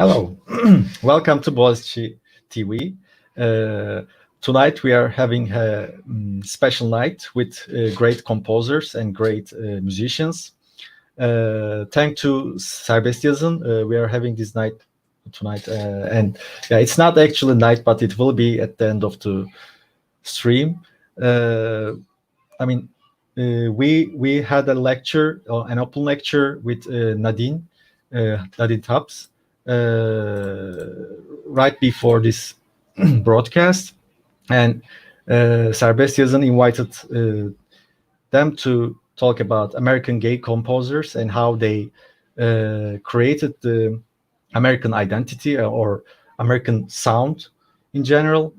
Hello, welcome to Boğaziçi TV. Tonight we are having a special night with great composers and great musicians. Thanks to Serbest, we are having this night tonight, and yeah, it's not actually night, but it will be at the end of the stream. We had a lecture, an open lecture with Nadine Tubbs right before this broadcast, and Serbest invited them to talk about American gay composers and how they created the American identity or American sound in general.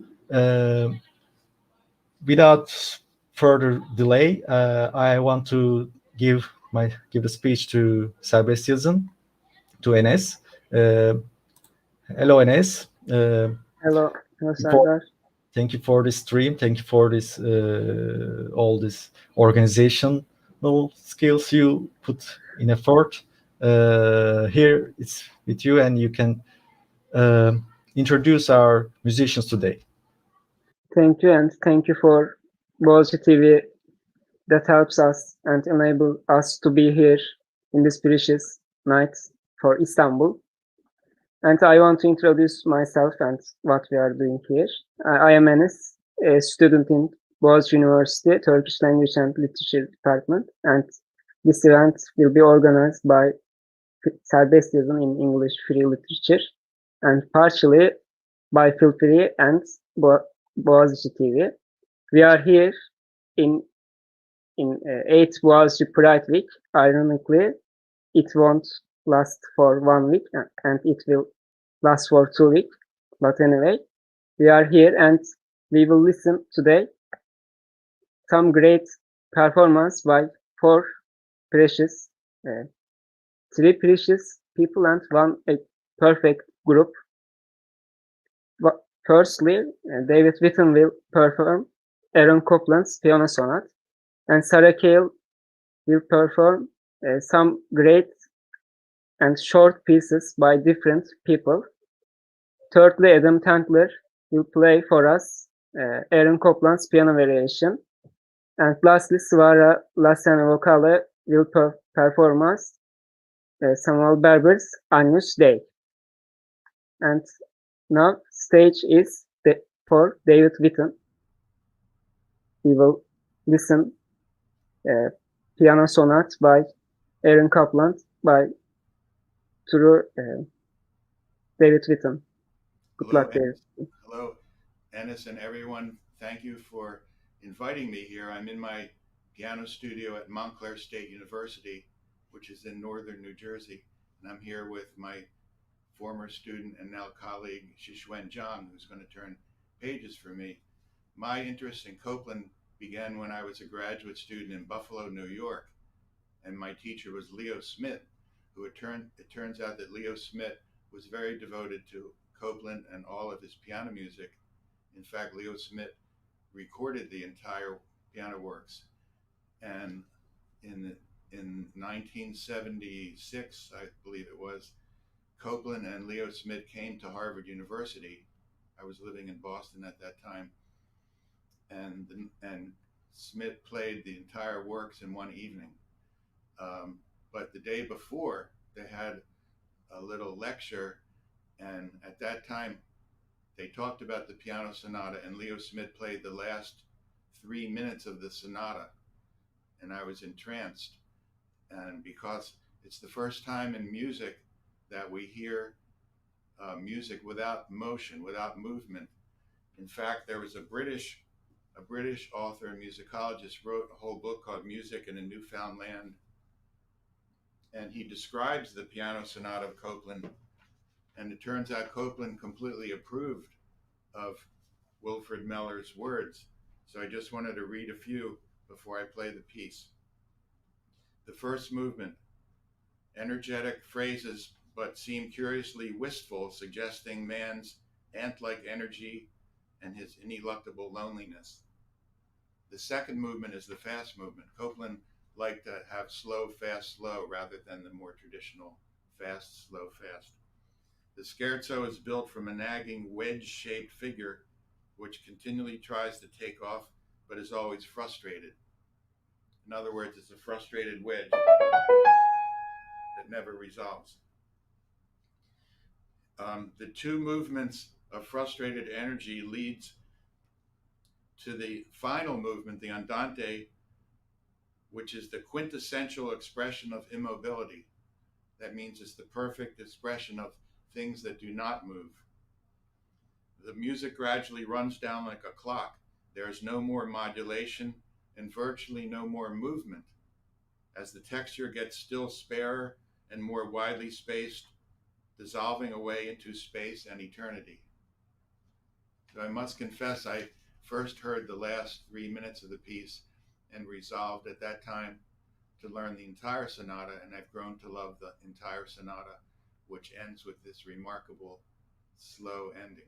Without further delay, I want to give the speech to Serbest, to Enes. Hello, Enes. Hello, Serdar. Thank you for this stream. Thank you for this all this organizational skills you put in effort. Here it's with you, and you can introduce our musicians today. Thank you, and thank you for Boğaziçi TV that helps us and enable us to be here in this precious night for Istanbul. And I want to introduce myself and what we are doing here. I am Enes, a student in Boğaziçi University, Turkish Language and Literature Department, and this event will be organized by Serbest in English Free Literature and partially by Feel Free and Boğaziçi TV. We are here in 8th Boğaziçi Pride Week. Ironically, it won't last for 1 week and it will last for 2 weeks. But anyway, we are here and we will listen today some great performance by three precious people and one perfect group. Firstly, David Witten will perform Aaron Copland's Piano Sonata, and Sarah Cahill will perform some great and short pieces by different people. Thirdly, Tendler will play for us Aaron Copland's Piano Variation. And lastly, Swara Lassenne Vocale will perform us Samuel Barber's Agnus Dei. And now stage is for David Witten. We will listen Piano Sonata by Aaron Copland through David Witten. Good luck, David. Hello, Enes and everyone. Thank you for inviting me here. I'm in my piano studio at Montclair State University, which is in northern New Jersey, and I'm here with my former student and now colleague Shishwen Zhang, who's going to turn pages for me. My interest in Copland began when I was a graduate student in Buffalo, New York, and my teacher was Leo Smith, who it turns out that Leo Smith was very devoted to Copland and all of his piano music. In fact, Leo Smith recorded the entire piano works, and in 1976, I believe it was, Copland and Leo Smith came to Harvard University. I was living in Boston at that time, and Smith played the entire works in one evening. But the day before, they had a little lecture, and at that time, they talked about the piano sonata, and Leo Smith played the last 3 minutes of the sonata, and I was entranced. And because it's the first time in music that we hear music without motion, without movement. In fact, there was a British author and musicologist wrote a whole book called Music in a Newfound Land, and he describes the piano sonata of Copland, and it turns out Copland completely approved of Wilfrid Mellor's words. So I just wanted to read a few before I play the piece. The first movement, energetic phrases but seem curiously wistful, suggesting man's ant-like energy and his ineluctable loneliness. The second movement is the fast movement. Copland liked to have slow, fast, slow, rather than the more traditional fast, slow, fast. The scherzo is built from a nagging wedge-shaped figure which continually tries to take off but is always frustrated. In other words, it's a frustrated wedge that never resolves. The two movements of frustrated energy leads to the final movement, the andante, which is the quintessential expression of immobility. That means it's the perfect expression of things that do not move. The music gradually runs down like a clock. There is no more modulation and virtually no more movement, as the texture gets still sparer and more widely spaced, dissolving away into space and eternity. So I must confess, I first heard the last 3 minutes of the piece and resolved at that time to learn the entire sonata, and I've grown to love the entire sonata, which ends with this remarkable slow ending.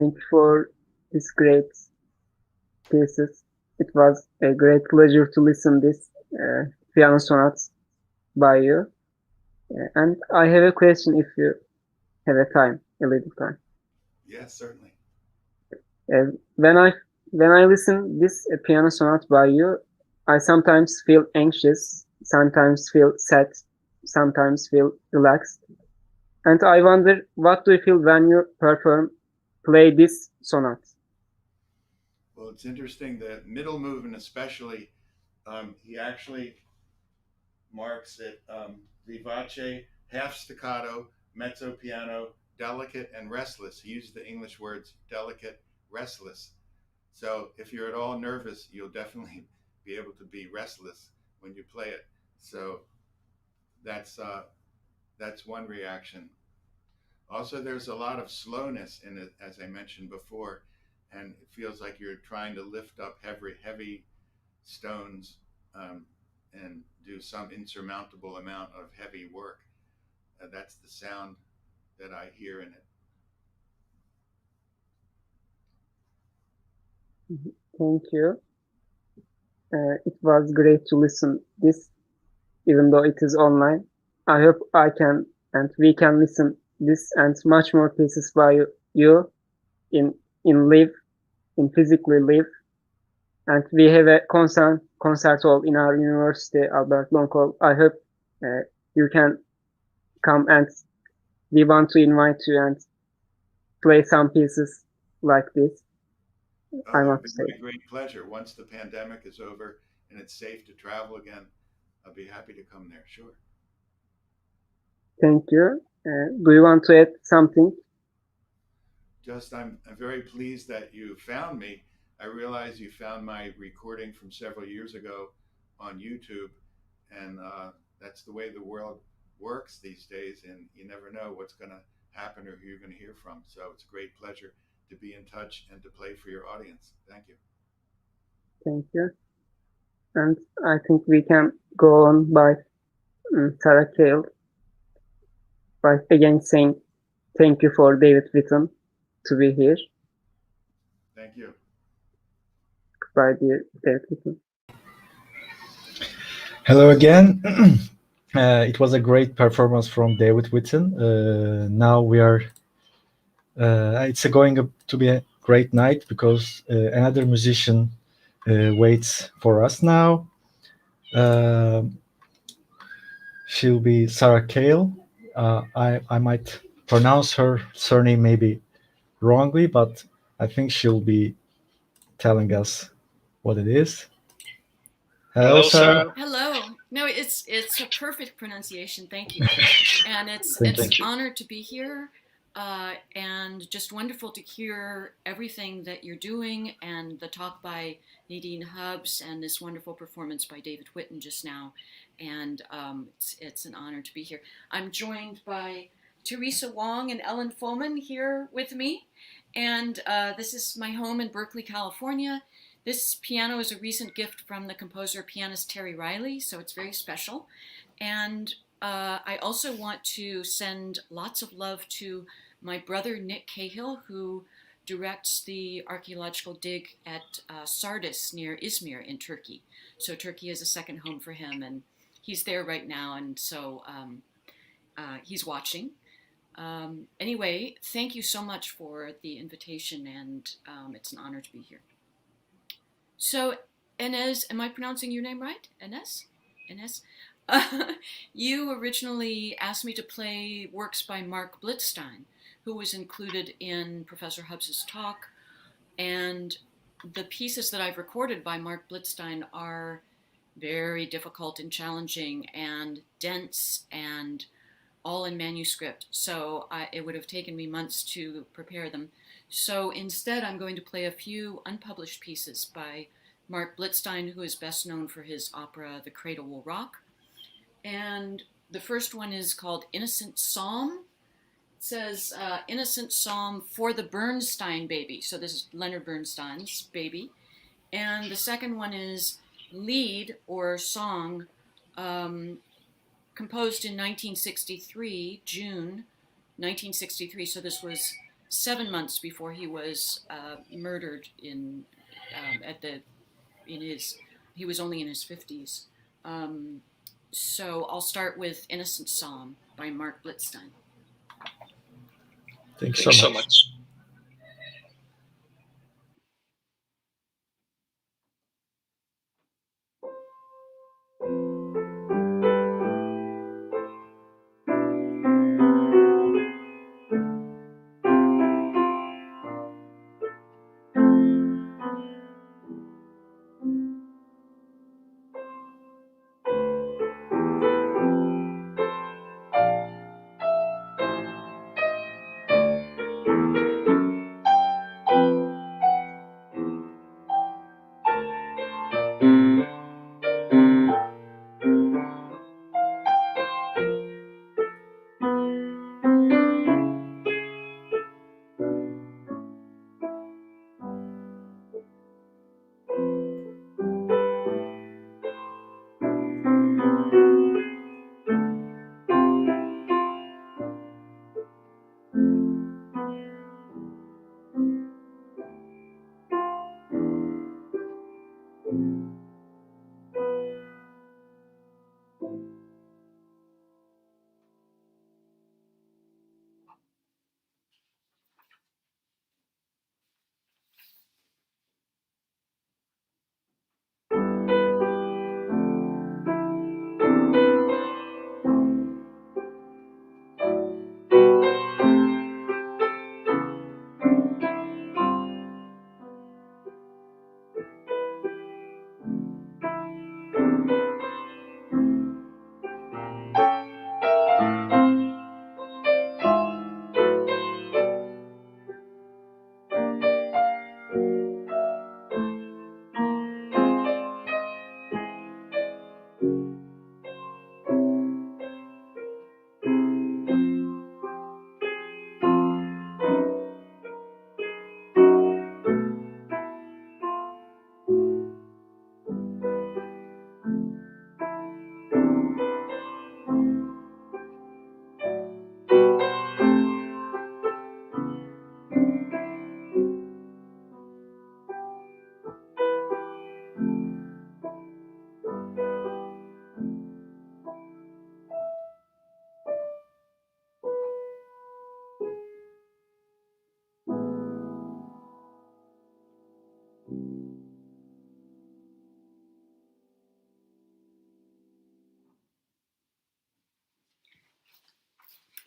Thank you for this great pieces. It was a great pleasure to listen this piano sonata by you. And I have a question if you have a little time. Yes, certainly. When I listen this piano sonata by you, I sometimes feel anxious, sometimes feel sad, sometimes feel relaxed. And I wonder, what do you feel when you play this sonata? Well, it's interesting. The middle movement, especially, he actually marks it vivace, half staccato, mezzo piano, delicate, and restless. He used the English words delicate, restless. So if you're at all nervous, you'll definitely be able to be restless when you play it. So that's one reaction. Also, there's a lot of slowness in it, as I mentioned before, and it feels like you're trying to lift up heavy stones and do some insurmountable amount of heavy work. That's the sound that I hear in it. Thank you. It was great to listen this, even though it is online. I hope I can and we can listen this and much more pieces by you in live, in physically live. And we have a concert hall in our university, Albert Long Hall. I hope you can come, and we want to invite you and play some pieces like this. I want to say. A great pleasure. Once the pandemic is over and it's safe to travel again, I'll be happy to come there. Sure. Thank you. Do you want to add something? Just, I'm very pleased that you found me. I realize you found my recording from several years ago on YouTube, and that's the way the world works these days, and you never know what's going to happen or who you're going to hear from. So it's a great pleasure to be in touch and to play for your audience. Thank you. Thank you. And I think we can go on by Sarah Cahill by again saying thank you for David Witten to be here. Thank you. Goodbye, dear David Witten. Hello again. It was a great performance from David Witten. Now we are. It's going to be a great night because another musician waits for us now. She'll be Sarah Cahill. I might pronounce her surname maybe wrongly, but I think she'll be telling us what it is. Hello, Sarah. Hello. No, it's a perfect pronunciation. Thank you. And it's an honor to be here, and just wonderful to hear everything that you're doing, and the talk by Nadine Hubbs, and this wonderful performance by David Witten just now. And it's an honor to be here. I'm joined by Teresa Wong and Ellen Foman here with me, and this is my home in Berkeley, California. This piano is a recent gift from the composer pianist Terry Riley, so it's very special. And I also want to send lots of love to my brother Nick Cahill, who directs the archaeological dig at Sardis near Izmir in Turkey. So Turkey is a second home for him, and he's there right now, and so he's watching. Anyway, thank you so much for the invitation, and it's an honor to be here. So, Enes, am I pronouncing your name right? Enes? You originally asked me to play works by Mark Blitzstein, who was included in Professor Hubbs's talk. And the pieces that I've recorded by Mark Blitzstein are very difficult and challenging and dense and all in manuscript. So it would have taken me months to prepare them. So instead, I'm going to play a few unpublished pieces by Mark Blitzstein, who is best known for his opera The Cradle Will Rock. And the first one is called Innocent Psalm. It says, Innocent Psalm for the Bernstein Baby. So this is Leonard Bernstein's baby. And the second one is Lied, or Song, composed in 1963, June 1963. So this was 7 months before he was murdered in he was only in his 50s. So I'll start with Innocent Psalm by Mark Blitzstein. Thanks so much.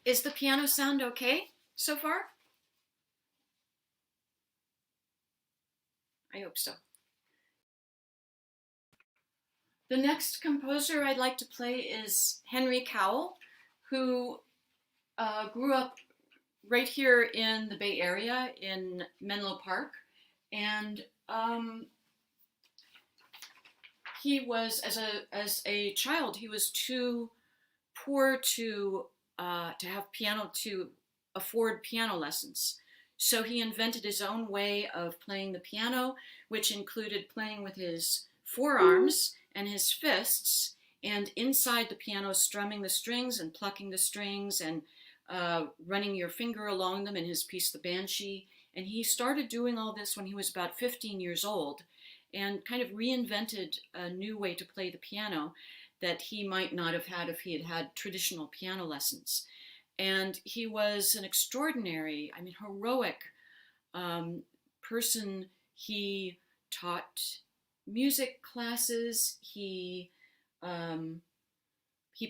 Is the piano sound okay so far? I hope so. The next composer I'd like to play is Henry Cowell, who grew up right here in the Bay Area in Menlo Park. And he was, as a child, he was too poor to have piano, to afford piano lessons. So he invented his own way of playing the piano, which included playing with his forearms and his fists, and inside the piano strumming the strings and plucking the strings and running your finger along them in his piece, The Banshee. And he started doing all this when he was about 15 years old and kind of reinvented a new way to play the piano that he might not have had if he had had traditional piano lessons. And he was an extraordinary, heroic person. He taught music classes. He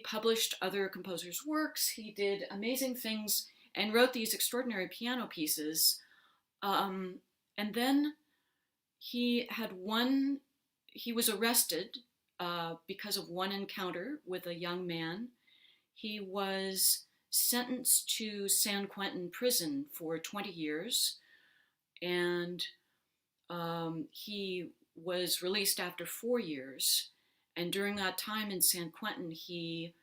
published other composers' works. He did amazing things and wrote these extraordinary piano pieces. And then he was arrested because of one encounter with a young man. He was sentenced to San Quentin prison for 20 years, and he was released after 4 years. And during that time in San Quentin, he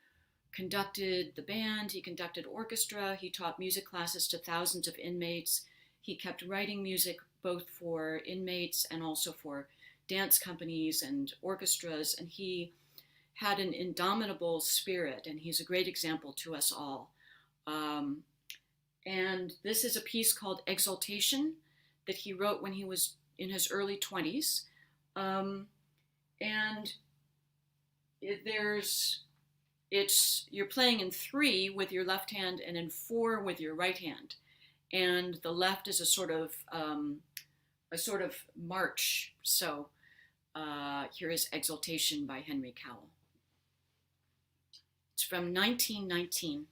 conducted the band, he conducted orchestra, he taught music classes to thousands of inmates. He kept writing music both for inmates and also for dance companies and orchestras, and he had an indomitable spirit, and he's a great example to us all. And this is a piece called Exaltation that he wrote when he was in his early 20s. And you're playing in 3 with your left hand and in 4 with your right hand. And the left is a sort of march. So here is Exaltation by Henry Cowell. It's from 1919.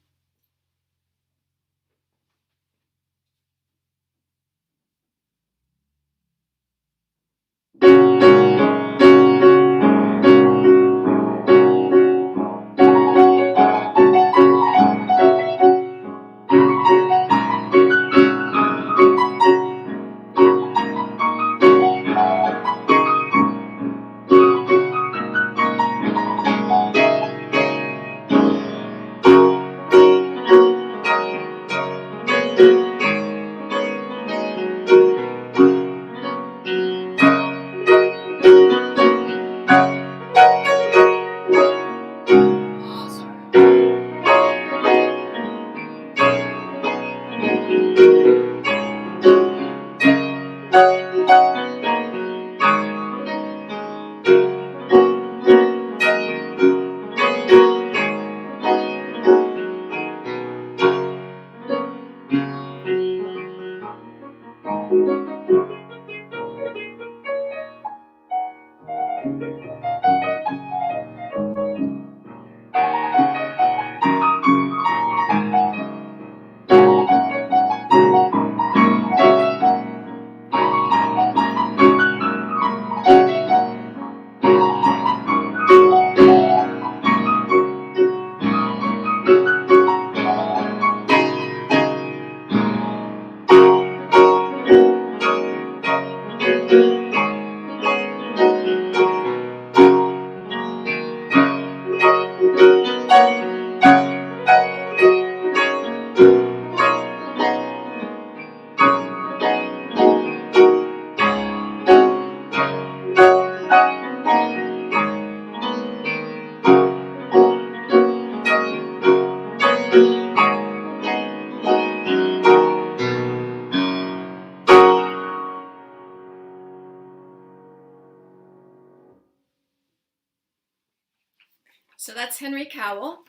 So that's Henry Cowell,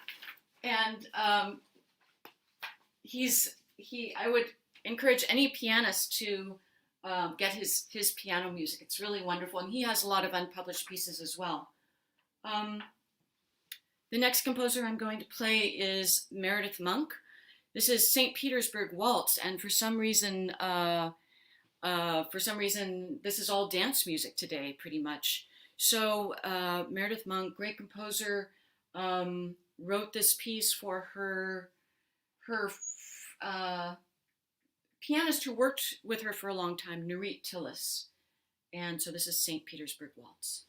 and I would encourage any pianist to get his piano music. It's really wonderful, and he has a lot of unpublished pieces as well. The next composer I'm going to play is Meredith Monk. This is St. Petersburg Waltz, and for some reason, this is all dance music today, pretty much. So Meredith Monk, great composer, wrote this piece for her pianist who worked with her for a long time, Nurit Tillis. And so this is St. Petersburg Waltz.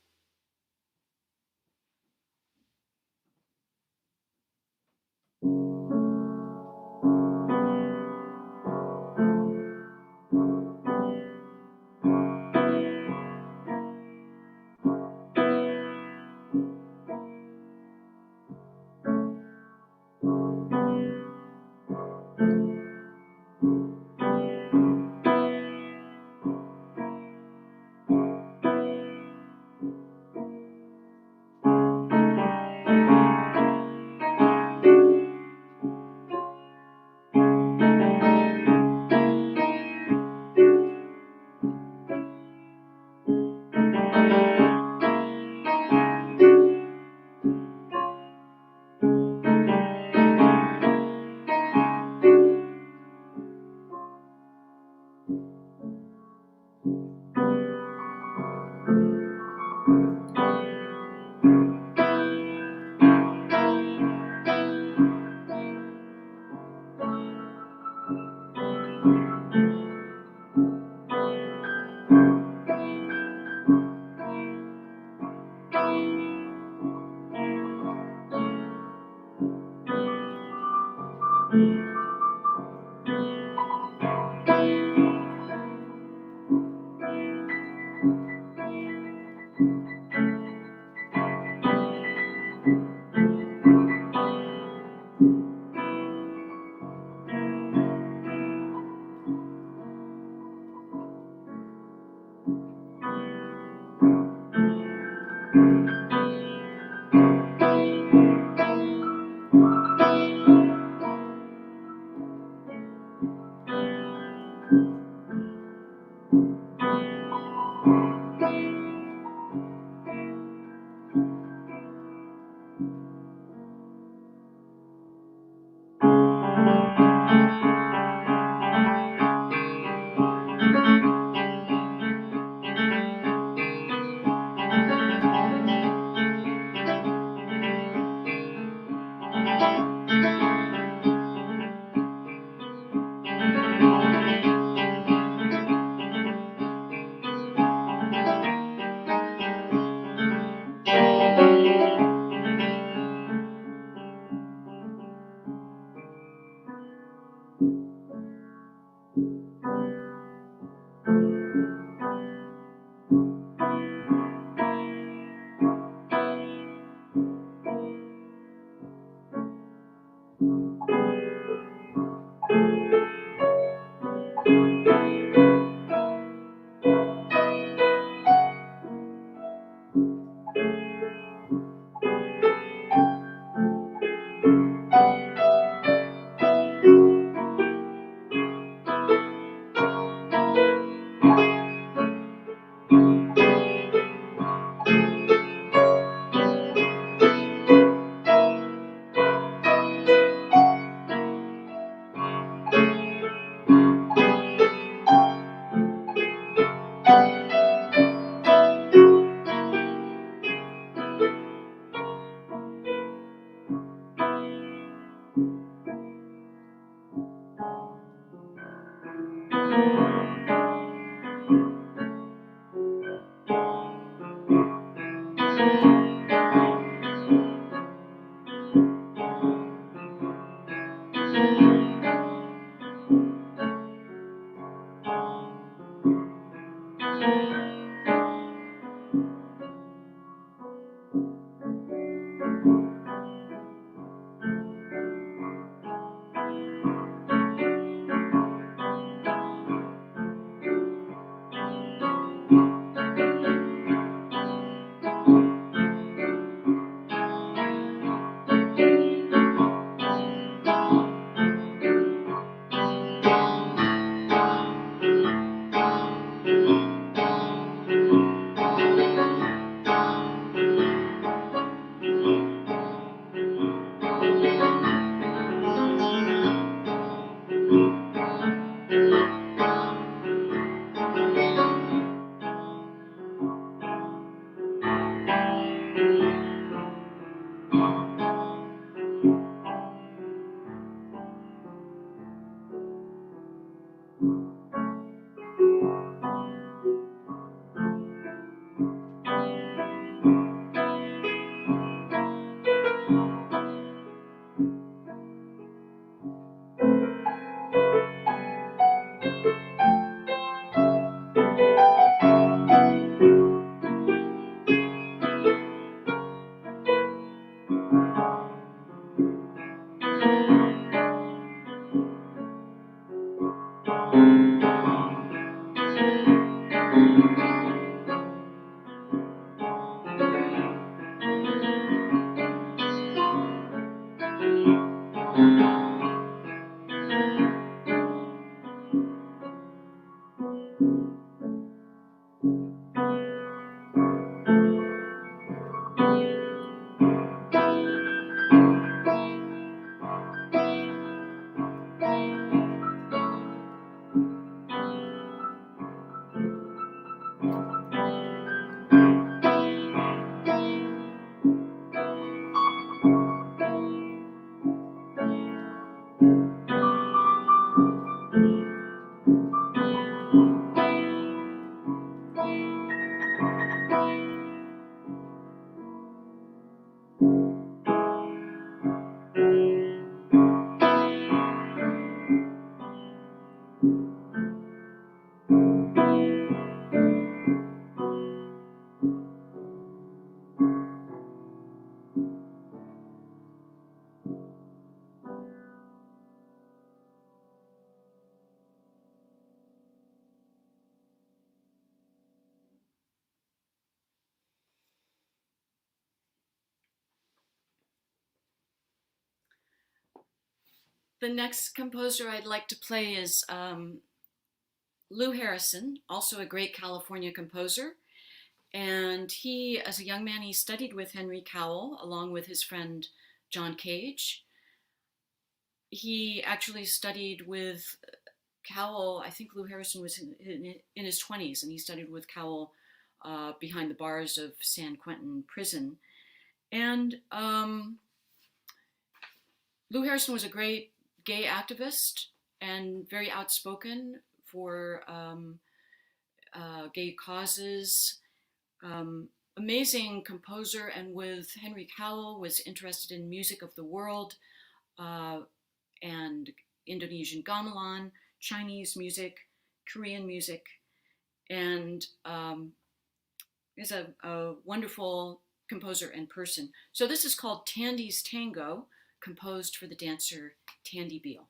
The next composer I'd like to play is Lou Harrison, also a great California composer. And he, as a young man, he studied with Henry Cowell along with his friend John Cage. He actually studied with Cowell. I think Lou Harrison was in his 20s, and he studied with Cowell behind the bars of San Quentin prison. And Lou Harrison was a great gay activist and very outspoken for gay causes. Amazing composer, and with Henry Cowell was interested in music of the world and Indonesian gamelan, Chinese music, Korean music, and is a wonderful composer and person. So this is called Tandy's Tango, composed for the dancer Tandy Beal.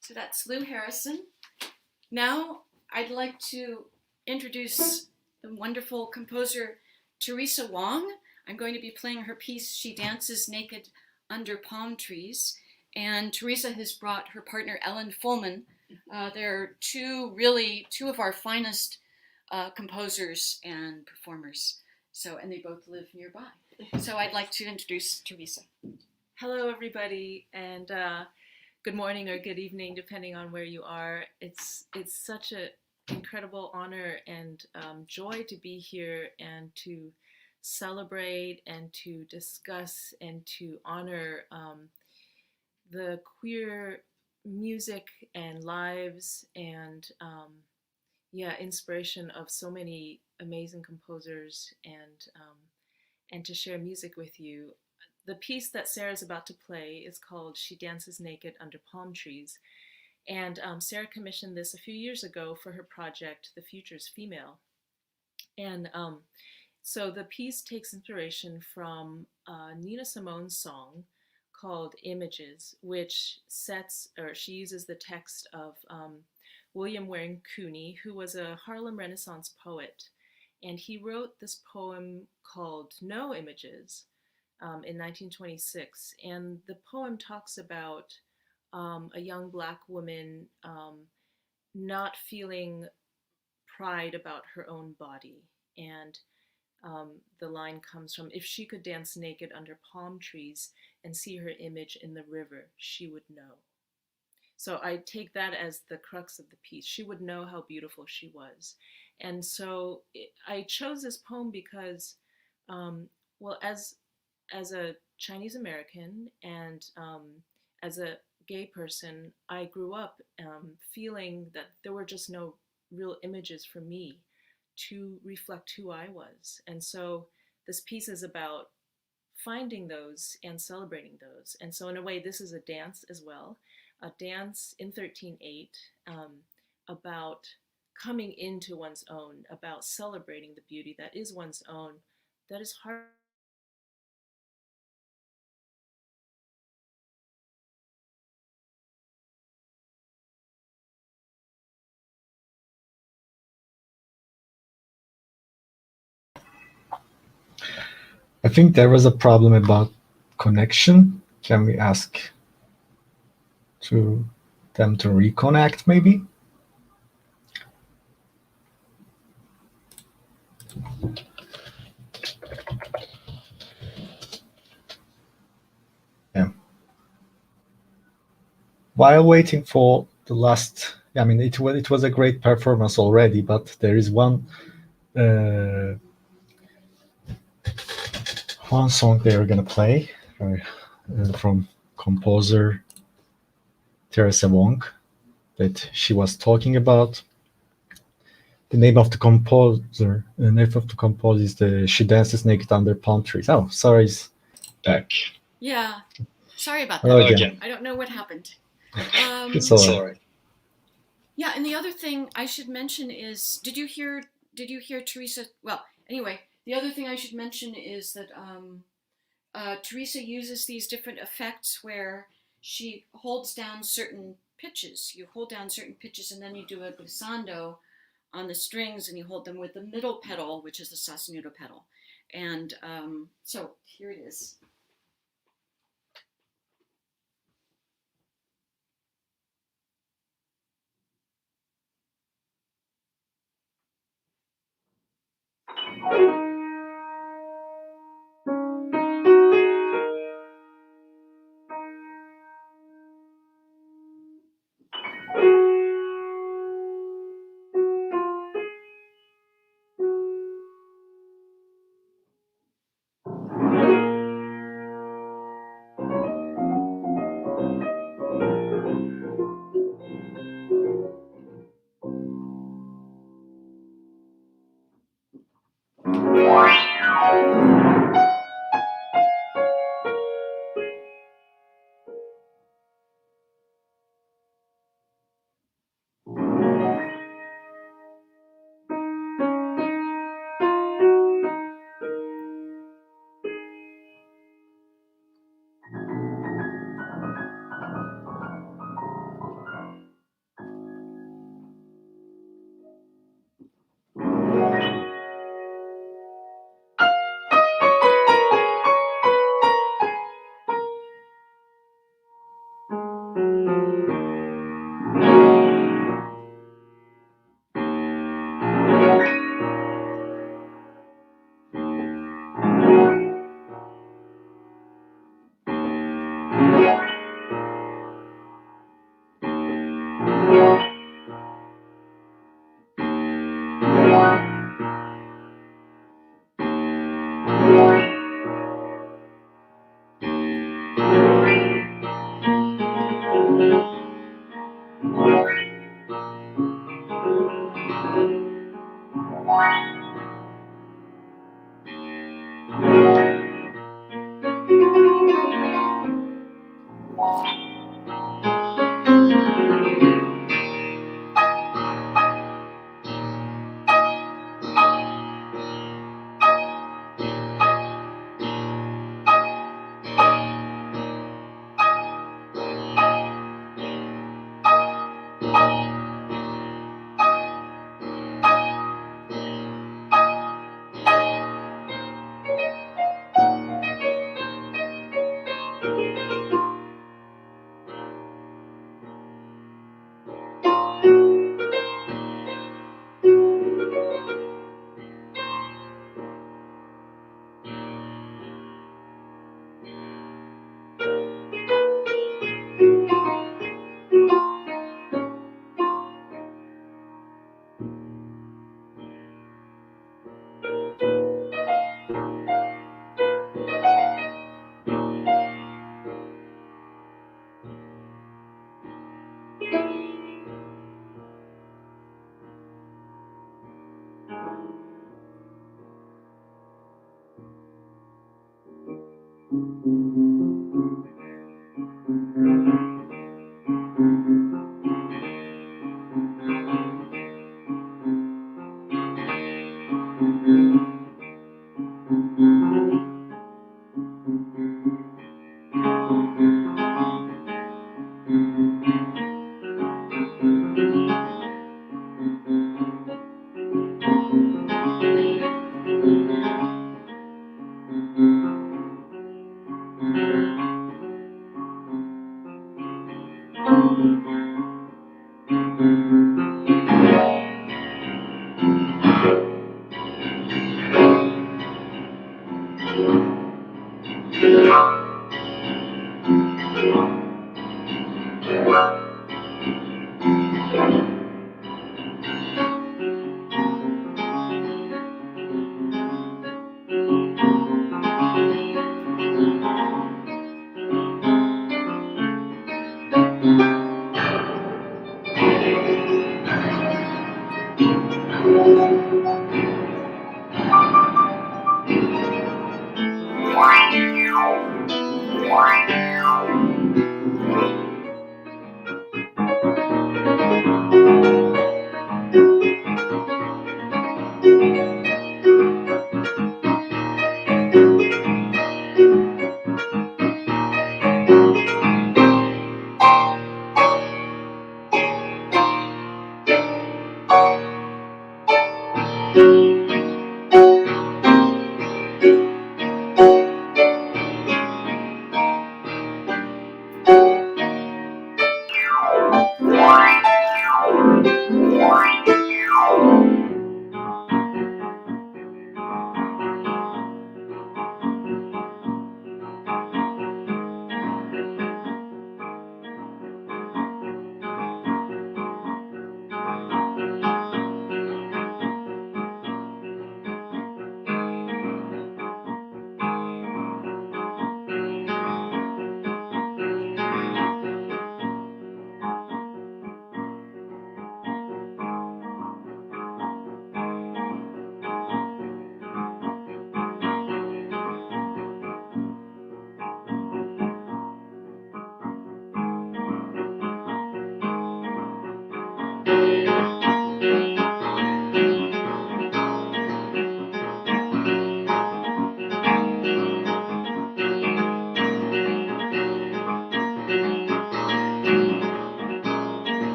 So that's Lou Harrison. Now I'd like to introduce the wonderful composer Teresa Wong. I'm going to be playing her piece, She Dances Naked Under Palm Trees. And Teresa has brought her partner, Ellen Fullman. They're two of our finest composers and performers. And they both live nearby. So I'd like to introduce Teresa. Hello, everybody, and good morning or good evening, depending on where you are. It's such an incredible honor and joy to be here and to celebrate and to discuss and to honor the queer music and lives and inspiration of so many amazing composers and to share music with you. The piece that Sarah's about to play is called She Dances Naked Under Palm Trees. And Sarah commissioned this a few years ago for her project, The Future's Female. And so the piece takes inspiration from Nina Simone's song called Images, which she uses the text of William Waring Cooney, who was a Harlem Renaissance poet. And he wrote this poem called No Images in 1926. And the poem talks about a young Black woman not feeling pride about her own body. And the line comes from, if she could dance naked under palm trees and see her image in the river, she would know. So I take that as the crux of the piece. She would know how beautiful she was. And so I chose this poem because, well, as a Chinese American and as a gay person, I grew up feeling that there were just no real images for me to reflect who I was. And so this piece is about finding those and celebrating those. And so in a way, this is a dance as well, a dance in 13/8 about coming into one's own, about celebrating the beauty that is one's own, that is hard. I think there was a problem about connection. Can we ask to them to reconnect, maybe? Yeah. While waiting for the last, I mean, it was a great performance already, but there is one song they are gonna play from composer Teresa Wong that she was talking about. The name of the composer is She Dances Naked Under Palm Trees. Oh, sorry, is back. Yeah, sorry about that. Hello again. I don't know what happened. It's all right. Yeah, and the other thing I should mention is, did you hear Teresa? Well, anyway, the other thing I should mention is that Teresa uses these different effects where she holds down certain pitches. You hold down certain pitches and then you do a glissando on the strings and you hold them with the middle pedal, which is the sostenuto pedal. And so here it is.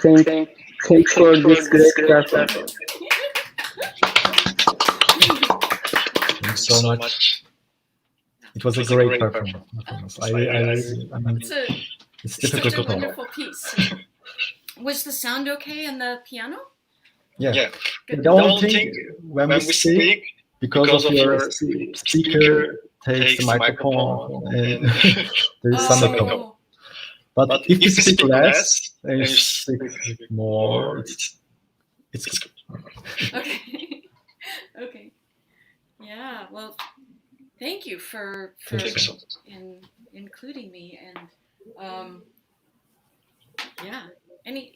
Thanks for this great platform. Thanks so much. It was a great performance. I mean, it's difficult to a wonderful piece. Was the sound okay in the piano? Yeah. The only thing when we speak, because of your speaker takes the microphone and there is some echo. But if you speak less and you speak more, it's good. Okay. Okay. Yeah. Well, thank you for including me, and yeah.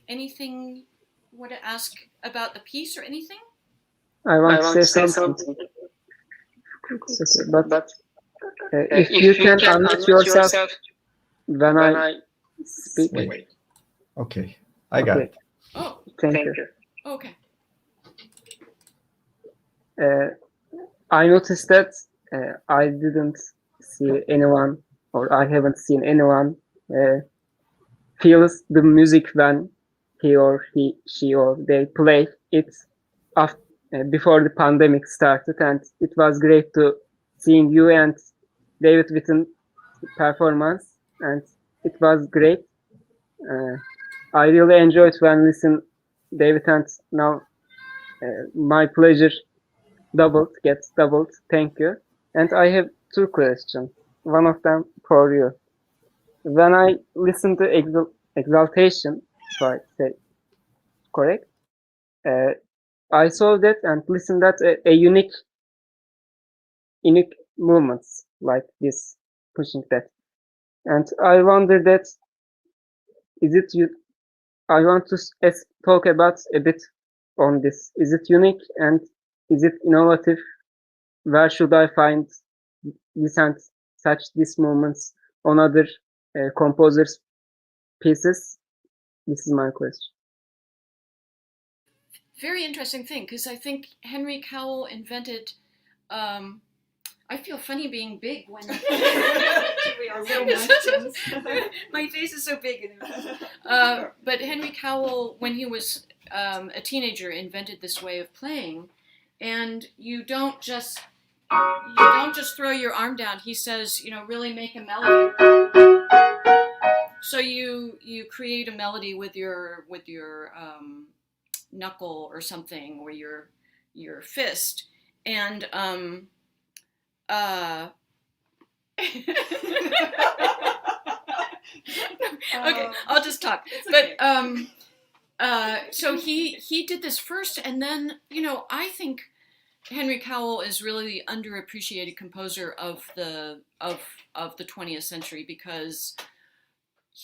Anything you want to ask about the piece or anything? I want to say something. But if you can unmute yourself when I speak. Wait. Okay, I got it. Oh, thank you. Okay. I noticed that I didn't see anyone, or I haven't seen anyone feels the music when he or she or they play it before the pandemic started, and it was great to seeing you and David Witten performance, and it was great. I really enjoyed when listening David, and now my pleasure gets doubled. Thank you. And I have two questions. One of them for you. When I listen to Exaltation, if I say correct, I saw that and listened that a unique movements like this, pushing that. And I wonder that, is it you? I want to talk about a bit on this. Is it unique and is it innovative? Where should I find this and these movements on other composers' pieces? This is my question. Very interesting thing, because I think Henry Cowell invented. I feel funny being big when we are little munchkins. My face is so big. But Henry Cowell, when he was a teenager, invented this way of playing, and you don't just throw your arm down. He says, really make a melody. So you create a melody with your knuckle or something, or your fist, and okay, I'll just talk. But so he did this first, and then I think Henry Cowell is really underappreciated composer of the 20th century, because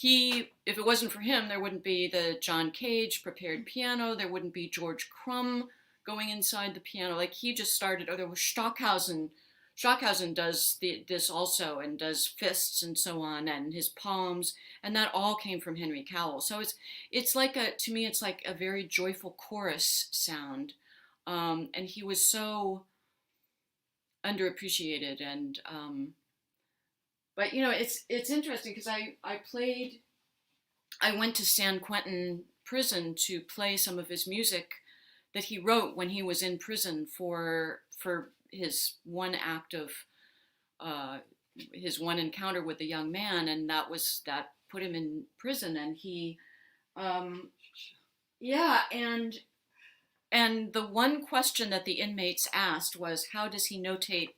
if it wasn't for him, there wouldn't be the John Cage prepared piano, there wouldn't be George Crumb going inside the piano. Like, he just started, or there was Stockhausen. Stockhausen does this also, and does fists and so on, and his palms, and that all came from Henry Cowell. So it's like to me, it's like a very joyful chorus sound, and he was so underappreciated. And but it's interesting, because I went to San Quentin prison to play some of his music that he wrote when he was in prison for his one act of his one encounter with the young man, and that put him in prison. And he and the one question that the inmates asked was, how does he notate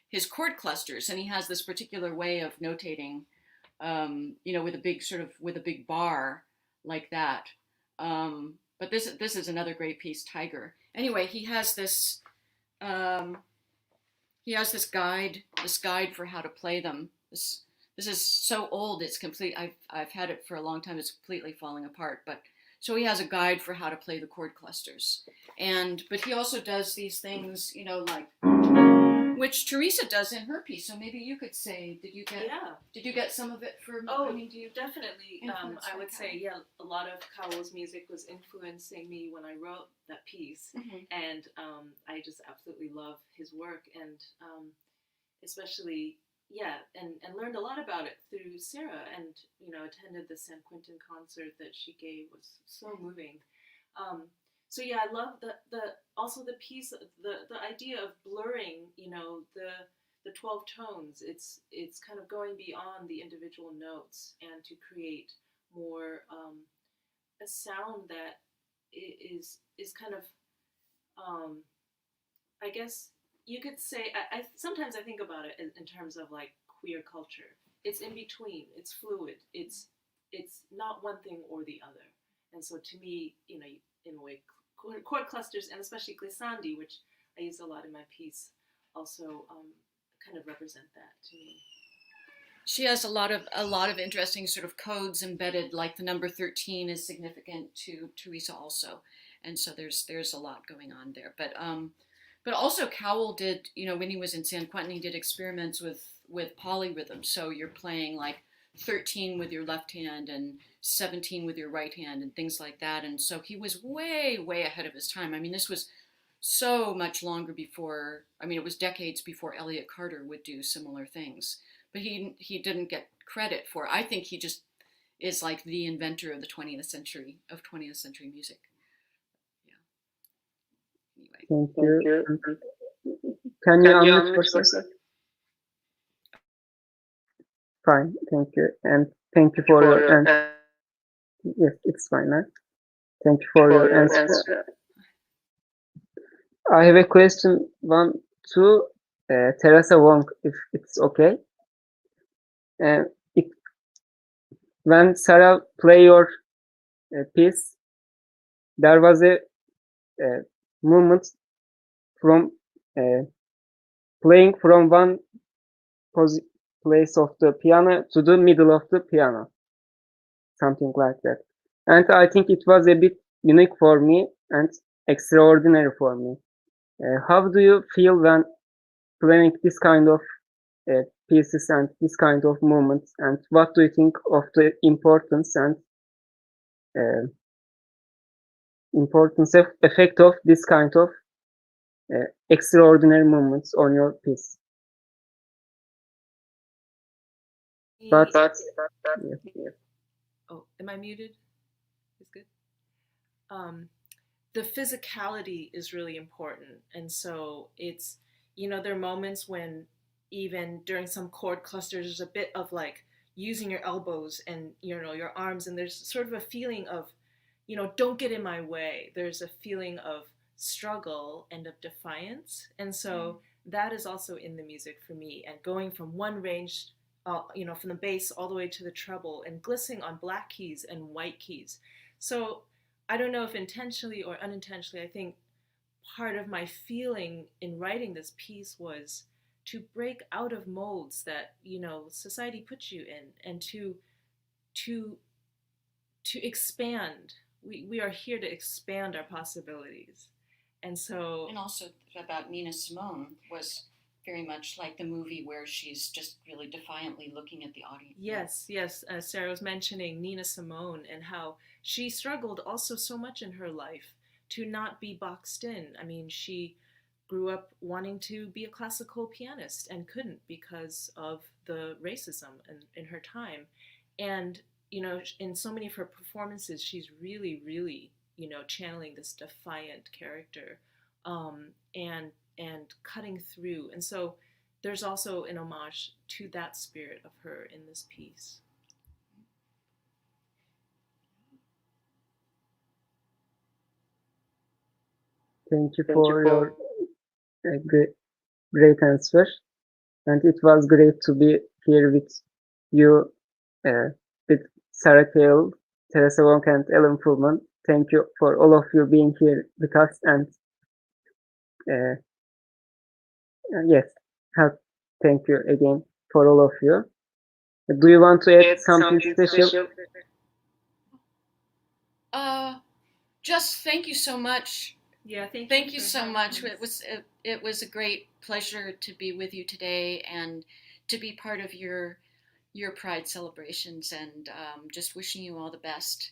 his chord clusters? And he has this particular way of notating, with a big bar like that. But this is another great piece, Tiger. Anyway, he has this guide for how to play them. This is so old, it's complete. I've had it for a long time. It's completely falling apart. But so he has a guide for how to play the chord clusters. But he also does these things, like, which Teresa does in her piece. So maybe you could say, did you get some of it from? Oh, do you definitely? I would say, a lot of Cowell's music was influencing me when I wrote that piece, and I just absolutely love his work, and especially and learned a lot about it through Sarah, and attended the San Quentin concert that she gave, was so moving. So I love also the piece, the idea of blurring, the 12 tones. It's kind of going beyond the individual notes, and to create more a sound that is kind of, I guess you could say, I sometimes I think about it in terms of like queer culture. It's in between. It's fluid. It's not one thing or the other. And so to me, in a way, chord clusters, and especially glissandi, which I use a lot in my piece, also kind of represent that to me. She has a lot of interesting sort of codes embedded, like the number 13 is significant to Teresa also, and so there's a lot going on there. But also Cowell did, when he was in San Quentin, he did experiments with polyrhythms. So you're playing like 13 with your left hand and 17 with your right hand and things like that. And so he was way, way ahead of his time. I mean, this was so much longer before, it was decades before Elliott Carter would do similar things. But he didn't get credit for it. I think he just is like the inventor of the 20th century music. Yeah. Anyway. Thank you. Can you unmute for a second? Fine, thank you. And thank you for your answer. Yes, it's fine. Huh? Thank you for your answer. I have a question, one to Teresa Wong, if it's okay. When Sarah played your piece, there was a movement from playing from one place of the piano to the middle of the piano, something like that. And I think it was a bit unique for me and extraordinary for me. How do you feel when playing this kind of pieces and this kind of movements, and what do you think of the importance and effect of this kind of extraordinary movements on your piece? But yeah. Oh, am I muted? It's good. The physicality is really important, and so it's, you know, there are moments when even during some chord clusters there's a bit of like using your elbows and, you know, your arms, and there's sort of a feeling of, you know, don't get in my way. There's a feeling of struggle and of defiance, and so that is also in the music for me, and going from one range, you know, from the bass all the way to the treble, and glistening on black keys and white keys. So I don't know if intentionally or unintentionally, I think part of my feeling in writing this piece was to break out of molds that, you know, society puts you in, and to expand. We are here to expand our possibilities. And so, and also about Nina Simone was very much like the movie where she's just really defiantly looking at the audience. Yes. Sarah was mentioning Nina Simone and how she struggled also so much in her life to not be boxed in. I mean, she grew up wanting to be a classical pianist and couldn't because of the racism in her time. And, you know, in so many of her performances, she's really, really, you know, channeling this defiant character, and cutting through. And so there's also an homage to that spirit of her in this piece. Thank you for your great answer. And it was great to be here with you, with Sarah Cahill, Teresa Wong, and Ellen Pullman. Thank you for all of you being here with us. And yes, thank you again for all of you. Do you want to add something special? Just thank you so much. Yeah, thank you so much. It was a great pleasure to be with you today and to be part of your Pride celebrations, and just wishing you all the best,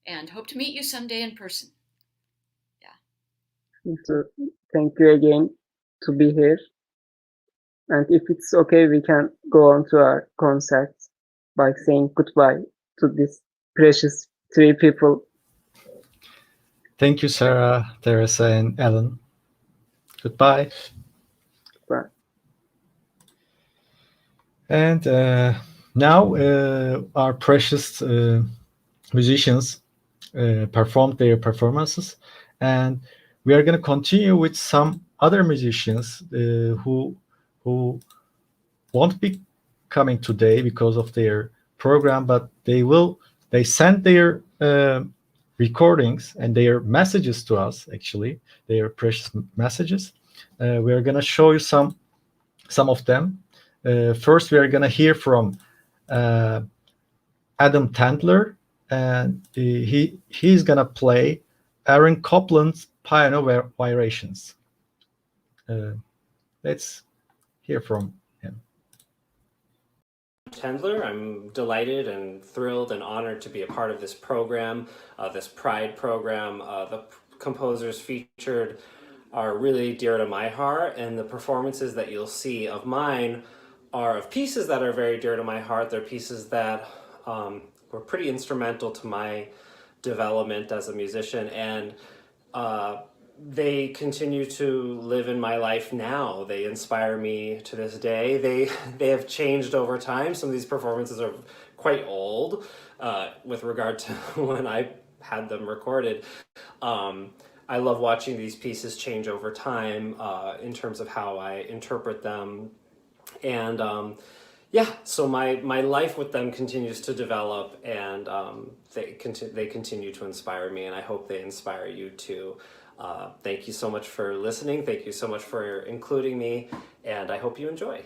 and hope to meet you someday in person. Yeah. So, thank you again to be here. And if it's okay, we can go on to our concert by saying goodbye to these precious three people. Thank you, Sarah, Teresa, and Ellen. Goodbye. Goodbye. And now our precious musicians performed their performances, and we are going to continue with some other musicians who won't be coming today because of their program, but they sent their recordings and their messages to us, actually, their precious messages. We are going to show you some of them. First, we are going to hear from Adam Tendler, and he's going to play Aaron Copland's piano variations. Let's hear from him. Tendler. I'm delighted and thrilled and honored to be a part of this program, this Pride program. The composers featured are really dear to my heart, and the performances that you'll see of mine are of pieces that are very dear to my heart. They're pieces that were pretty instrumental to my development as a musician, and they continue to live in my life now. They inspire me to this day. They have changed over time. Some of these performances are quite old with regard to when I had them recorded. I love watching these pieces change over time in terms of how I interpret them. And so my life with them continues to develop, and they continue to inspire me, and I hope they inspire you too. Thank you so much for listening. Thank you so much for including me, and I hope you enjoy.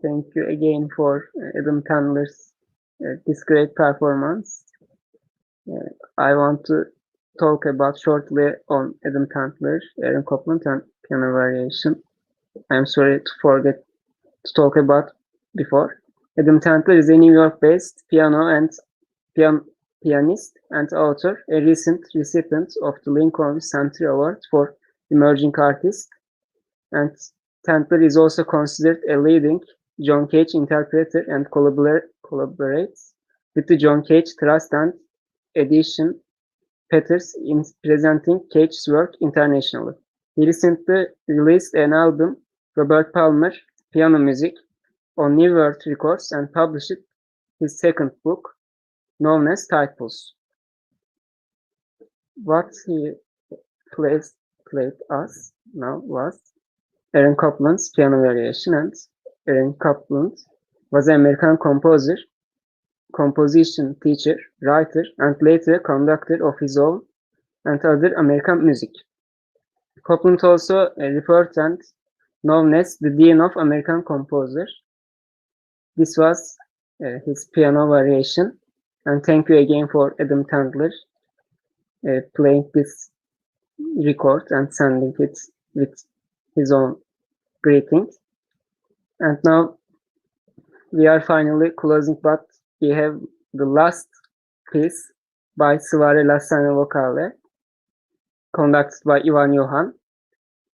thank you again for Tendler's this great performance. I want to talk about shortly on Tendler, Aaron Copland, and piano variation. I'm sorry to forget to talk about before. Tendler is a New York-based piano and pianist and author, a recent recipient of the Lincoln Center Award for Emerging Artists, and Tendler is also considered a leading John Cage interpreter and collaborates with the John Cage Trust and Edition Peters in presenting Cage's work internationally. He recently released an album, Robert Palmer, Piano Music, on New World Records and published his second book, known as Titles. What he played us now was Aaron Copland's piano variation, and Aaron Copland was an American composer, composition teacher, writer, and later a conductor of his own and other American music. Copland also referred and known as the Dean of American Composers. This was his piano variation, and thank you again for Adam Tendler playing this record and sending it with his own greetings. And now we are finally closing, but we have the last piece by Swara Lassenne Vocale, conducted by Ivan Johan.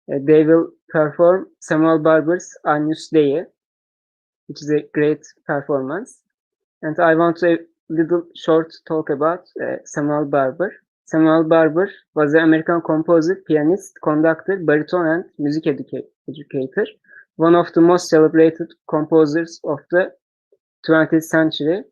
They will perform Samuel Barber's Agnus Dei, which is a great performance. And I want a little short talk about Samuel Barber. Samuel Barber was an American composer, pianist, conductor, baritone, and music educator, one of the most celebrated composers of the 20th century.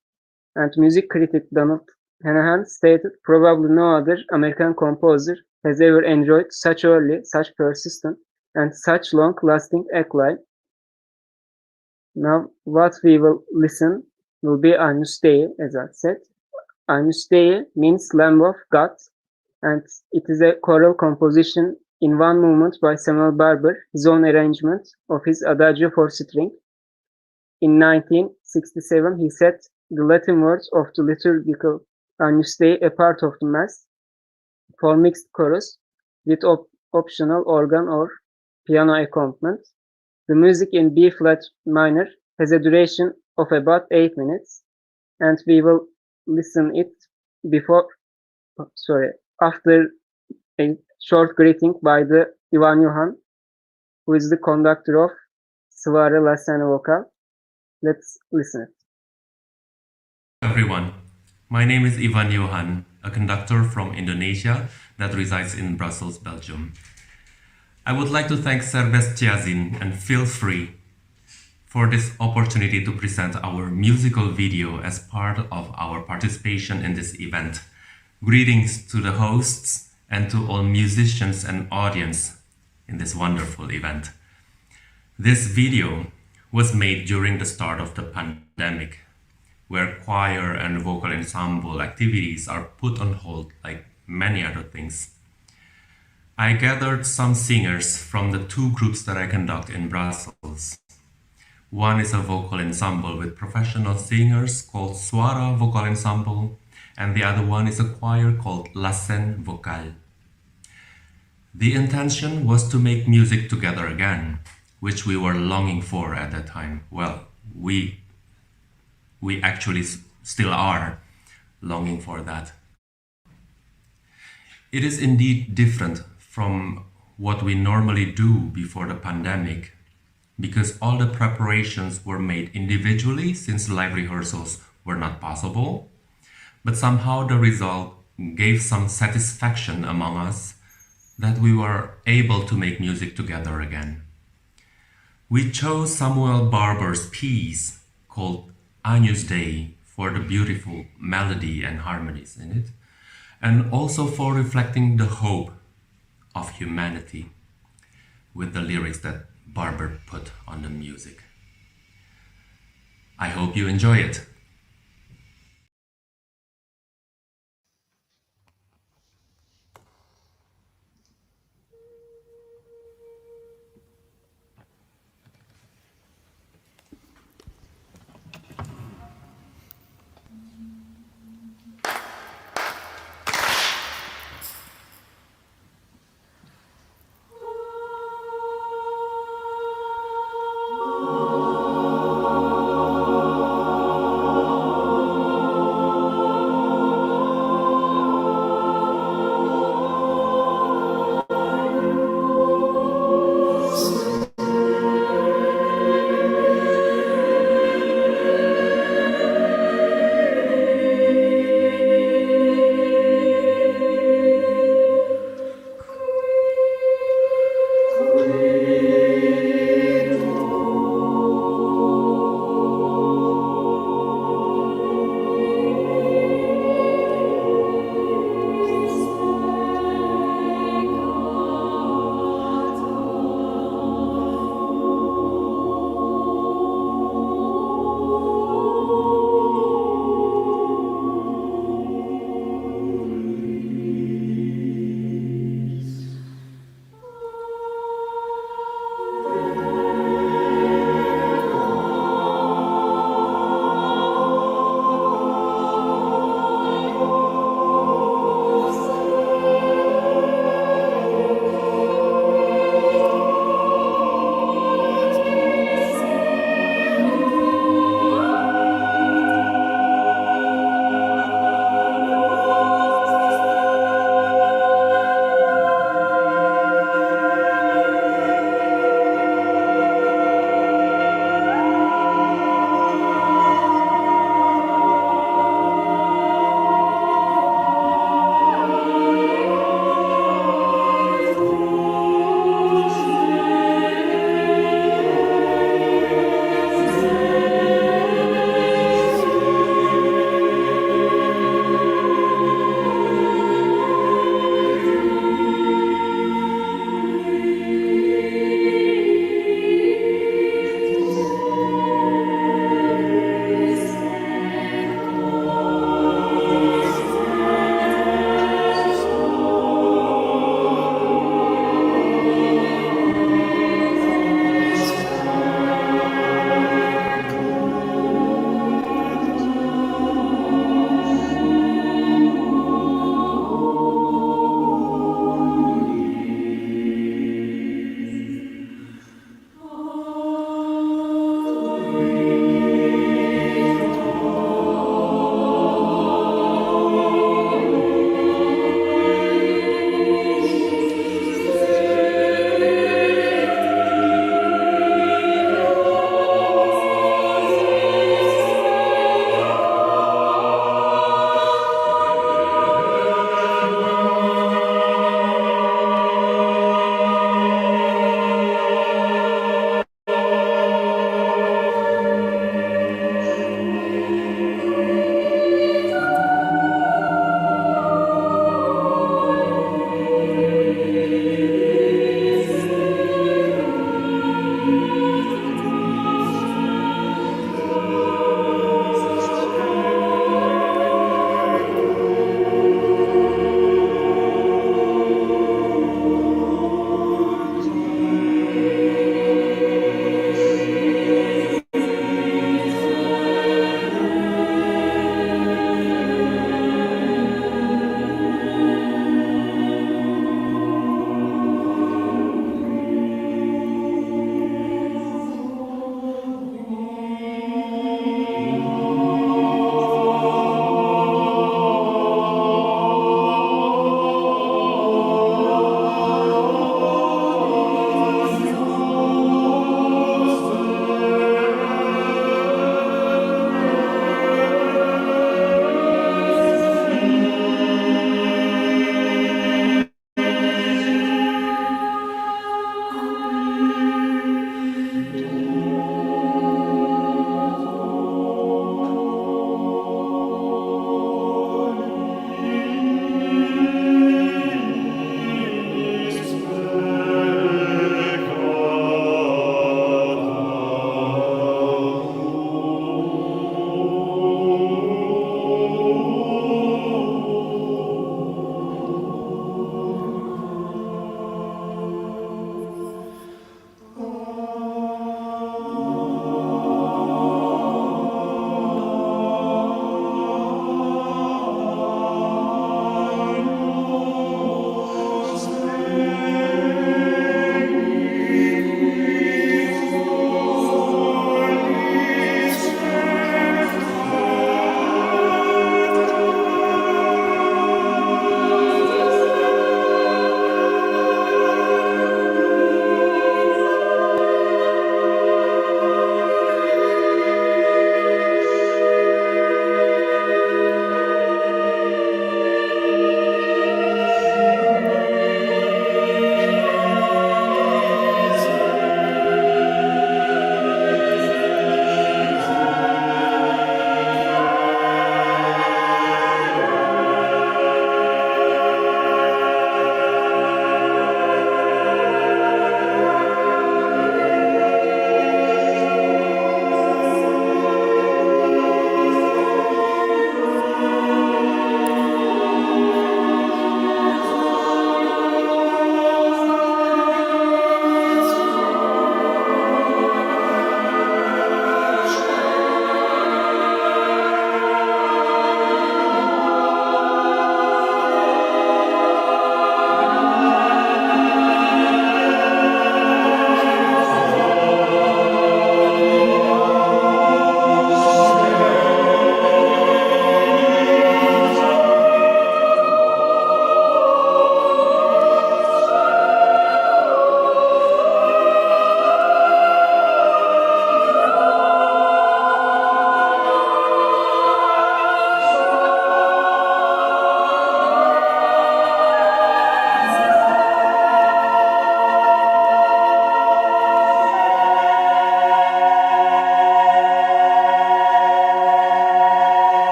And music critic Donald Hanahan stated, probably no other American composer has ever enjoyed such early, such persistent, and such long-lasting acclaim. Now, what we will listen will be Agnus Dei, as I said. Agnus Dei means Lamb of God, and it is a choral composition in one movement by Samuel Barber, his own arrangement of his Adagio for string. In 1967, he set the Latin words of the liturgical Agnus Dei a part of the Mass for mixed chorus with optional organ or piano accompaniment. The music in B flat minor has a duration of about 8 minutes, and we will listen it after a short greeting by the Ivan Johan, who is the conductor of Swara Lassenne Vocale. Let's listen it. Everyone, my name is Ivan Johan, a conductor from Indonesia that resides in Brussels, Belgium. I would like to thank Serbest and Feel Free for this opportunity to present our musical video as part of our participation in this event. Greetings to the hosts and to all musicians and audience in this wonderful event. This video was made during the start of the pandemic, where choir and vocal ensemble activities are put on hold like many other things. I gathered some singers from the two groups that I conduct in Brussels. One is a vocal ensemble with professional singers called Swara Vocal Ensemble, and the other one is a choir called Lassenne Vocale. The intention was to make music together again, which we were longing for at that time. Well, we actually still are longing for that. It is indeed different from what we normally do before the pandemic, because all the preparations were made individually since live rehearsals were not possible, but somehow the result gave some satisfaction among us that we were able to make music together again. We chose Samuel Barber's piece called Agnus Dei for the beautiful melody and harmonies in it, and also for reflecting the hope of humanity with the lyrics that Barber put on the music. I hope you enjoy it.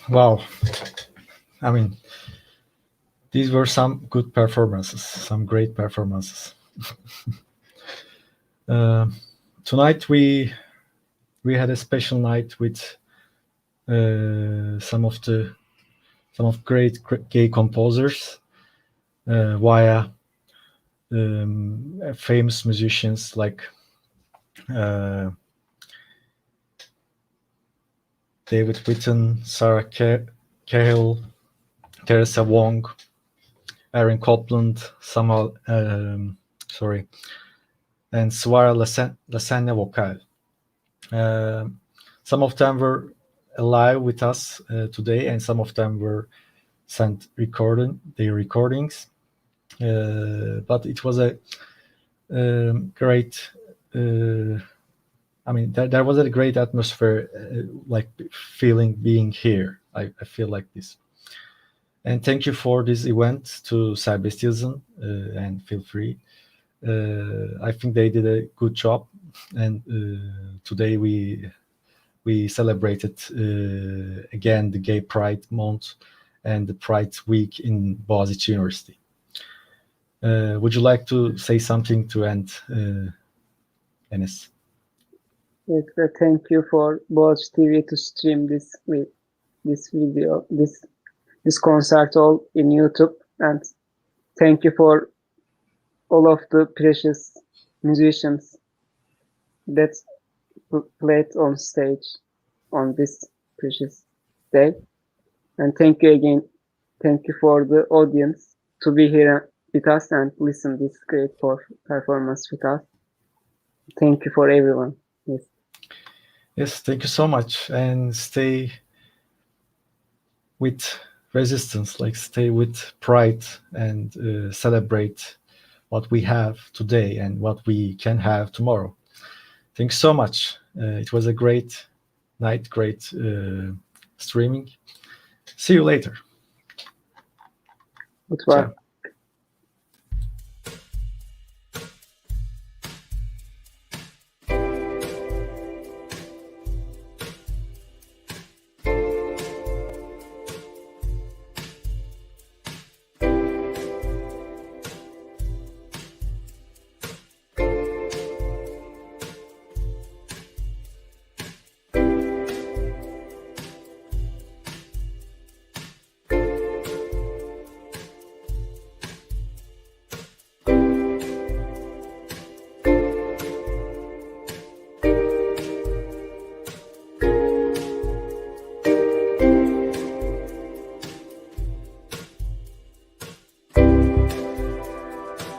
Wow. I mean, these were some good performances, some great performances. Tonight we had a special night with some of great gay composers via famous musicians like David Witten, Sarah Cahill, Teresa Wong, Aaron Copland, and Swara Lassenne Vocale. Some of them were alive with us today, and some of them were sent their recordings. But it was a great. I mean, there was a great atmosphere, like feeling being here. I feel like this. And thank you for this event to Serbest, Yazın, and feel free. I think they did a good job, and today we celebrated again the Gay Pride Month and the Pride Week in Boğaziçi University. Would you like to say something to end, Enes? Yes, thank you for Boğaziçi TV to stream this video, this concert all in YouTube, and thank you for all of the precious musicians that played on stage on this precious day. And thank you again. Thank you for the audience to be here with us and listen this great performance with us. Thank you for everyone. Yes. Yes, thank you so much, and stay with resistance, like stay with pride, and celebrate what we have today and what we can have tomorrow. Thanks so much. It was a great night, great streaming. See you later. Goodbye. Ciao.